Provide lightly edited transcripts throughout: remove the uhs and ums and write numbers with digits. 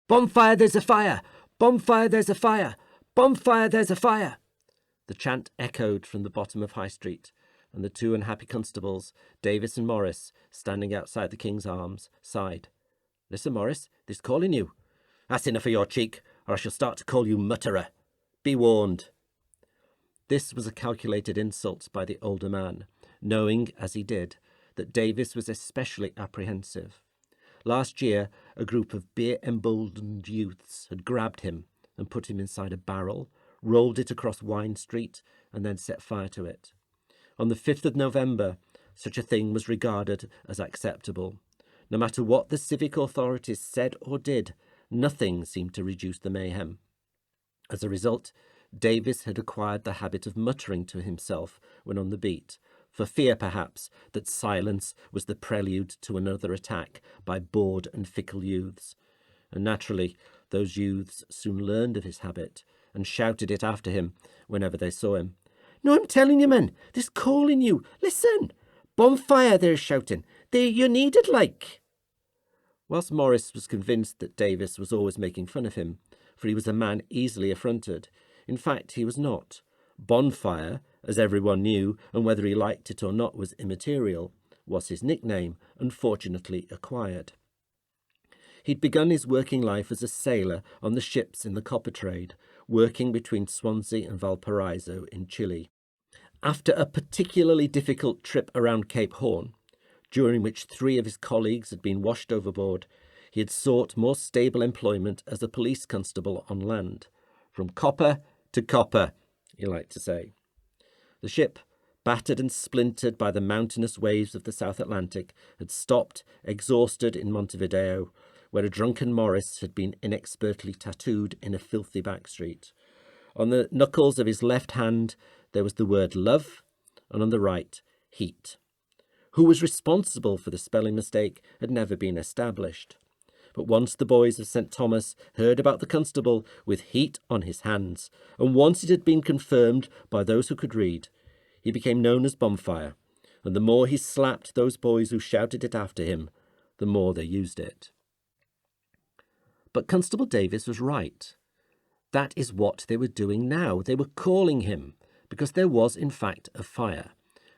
"Bonfire, there's a fire! Bonfire, there's a fire! Bonfire, there's a fire!" The chant echoed from the bottom of High Street, and the two unhappy constables, Davis and Morris, standing outside the King's Arms, sighed. "Listen, Morris, they's calling you." "That's enough of your cheek, or I shall start to call you mutterer. Be warned." This was a calculated insult by the older man, knowing, as he did, that Davis was especially apprehensive. Last year, a group of beer-emboldened youths had grabbed him and put him inside a barrel, rolled it across Wine Street, and then set fire to it. On the 5th of November, such a thing was regarded as acceptable. No matter what the civic authorities said or did, nothing seemed to reduce the mayhem. As a result, Davis had acquired the habit of muttering to himself when on the beat, for fear, perhaps, that silence was the prelude to another attack by bored and fickle youths. And naturally, those youths soon learned of his habit and shouted it after him whenever they saw him. "No, I'm telling you, man, they's calling you. Listen! Bonfire, they're shouting. You're needed, like." Whilst Morris was convinced that Davis was always making fun of him, for he was a man easily affronted, in fact he was not. Bonfire, as everyone knew, and whether he liked it or not was immaterial, was his nickname, unfortunately acquired. He'd begun his working life as a sailor on the ships in the copper trade, working between Swansea and Valparaiso in Chile. After a particularly difficult trip around Cape Horn, during which 3 of his colleagues had been washed overboard, he had sought more stable employment as a police constable on land. From copper to copper, he liked to say. The ship, battered and splintered by the mountainous waves of the South Atlantic, had stopped, exhausted, in Montevideo, where a drunken Morris had been inexpertly tattooed in a filthy back street. On the knuckles of his left hand there was the word love, and on the right, heat. Who was responsible for the spelling mistake had never been established. But once the boys of St. Thomas heard about the constable with heat on his hands, and once it had been confirmed by those who could read, he became known as Bonfire, and the more he slapped those boys who shouted it after him, the more they used it. But Constable Davis was right. That is what they were doing now. They were calling him, because there was in fact a fire,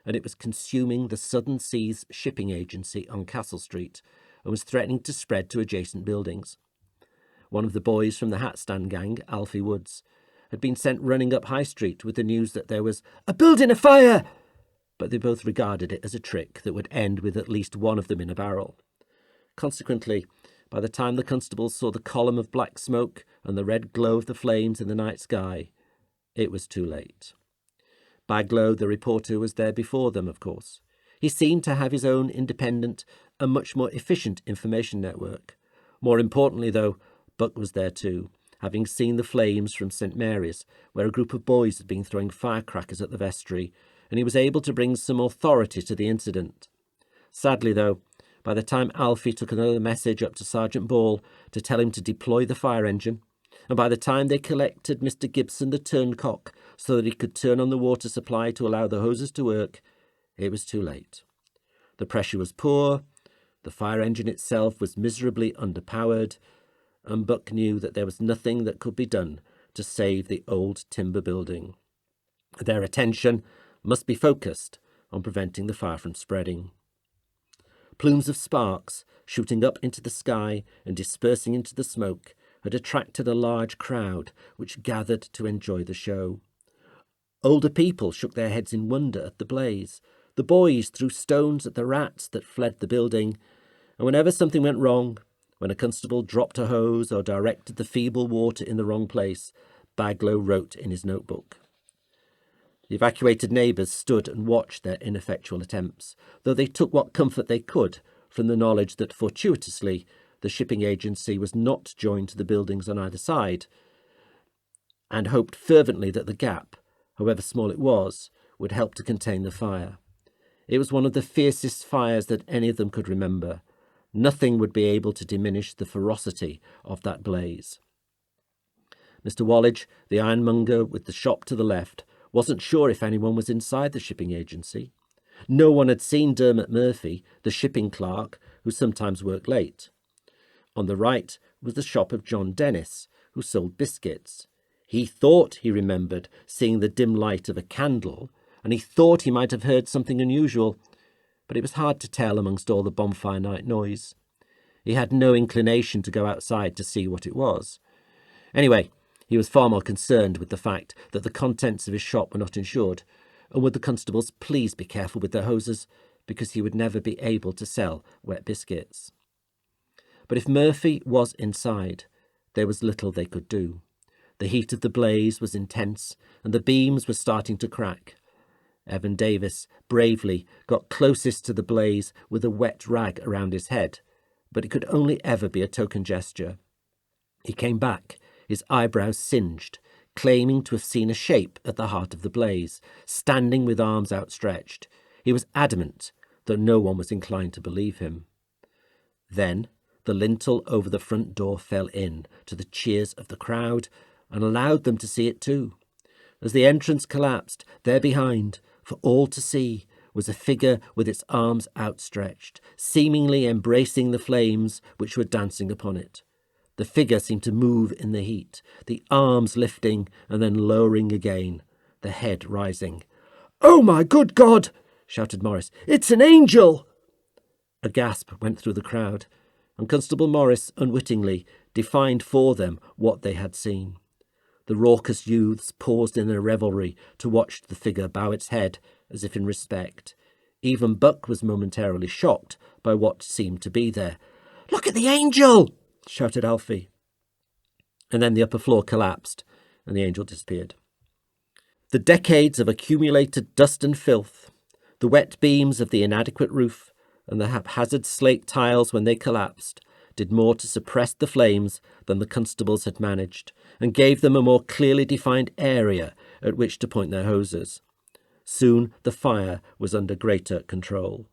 and it was consuming the Southern Seas Shipping Agency on Castle Street, and was threatening to spread to adjacent buildings. One of the boys from the hat stand gang, Alfie Woods, had been sent running up High Street with the news that there was a building afire, but they both regarded it as a trick that would end with at least one of them in a barrel. Consequently, by the time the constables saw the column of black smoke and the red glow of the flames in the night sky, it was too late. Baglow, the reporter, was there before them, of course. He seemed to have his own independent and much more efficient information network. More importantly, though, Buck was there too, having seen the flames from St. Mary's, where a group of boys had been throwing firecrackers at the vestry, and he was able to bring some authority to the incident. Sadly, though, by the time Alfie took another message up to Sergeant Ball to tell him to deploy the fire engine, and by the time they collected Mr. Gibson the turncock so that he could turn on the water supply to allow the hoses to work, it was too late. The pressure was poor, the fire engine itself was miserably underpowered, and Buck knew that there was nothing that could be done to save the old timber building. Their attention must be focused on preventing the fire from spreading. Plumes of sparks, shooting up into the sky and dispersing into the smoke, had attracted a large crowd which gathered to enjoy the show. Older people shook their heads in wonder at the blaze. The boys threw stones at the rats that fled the building, and whenever something went wrong, when a constable dropped a hose or directed the feeble water in the wrong place, Baglow wrote in his notebook. The evacuated neighbours stood and watched their ineffectual attempts, though they took what comfort they could from the knowledge that fortuitously the shipping agency was not joined to the buildings on either side, and hoped fervently that the gap, however small it was, would help to contain the fire. It was one of the fiercest fires that any of them could remember. Nothing would be able to diminish the ferocity of that blaze. Mr. Wallage, the ironmonger with the shop to the left, wasn't sure if anyone was inside the shipping agency. No one had seen Dermot Murphy, the shipping clerk, who sometimes worked late. On the right was the shop of John Dennis, who sold biscuits. He thought he remembered seeing the dim light of a candle, and he thought he might have heard something unusual, but it was hard to tell amongst all the bonfire night noise. He had no inclination to go outside to see what it was. Anyway, he was far more concerned with the fact that the contents of his shop were not insured, and would the constables please be careful with their hoses, because he would never be able to sell wet biscuits. But if Murphy was inside, there was little they could do. The heat of the blaze was intense, and the beams were starting to crack. Evan Davis bravely got closest to the blaze with a wet rag around his head, but it could only ever be a token gesture. He came back, his eyebrows singed, claiming to have seen a shape at the heart of the blaze, standing with arms outstretched. He was adamant, though no one was inclined to believe him. Then the lintel over the front door fell in to the cheers of the crowd and allowed them to see it too. As the entrance collapsed, there behind, for all to see, was a figure with its arms outstretched, seemingly embracing the flames which were dancing upon it. The figure seemed to move in the heat, the arms lifting and then lowering again, the head rising. "Oh, my good God!" shouted Morris. "It's an angel!" A gasp went through the crowd, and Constable Morris unwittingly defined for them what they had seen. The raucous youths paused in their revelry to watch the figure bow its head as if in respect. Even Buck was momentarily shocked by what seemed to be there. "Look at the angel!" shouted Alfie. And then the upper floor collapsed, and the angel disappeared. The decades of accumulated dust and filth, the wet beams of the inadequate roof, and the haphazard slate tiles when they collapsed, did more to suppress the flames than the constables had managed, and gave them a more clearly defined area at which to point their hoses. Soon the fire was under greater control.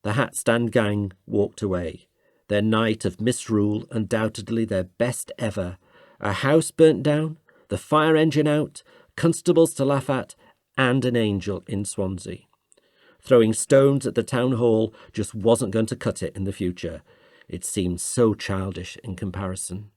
The hat-stand gang walked away, their night of misrule undoubtedly their best ever. A house burnt down, the fire engine out, constables to laugh at, and an angel in Swansea. Throwing stones at the town hall just wasn't going to cut it in the future. It seemed so childish in comparison.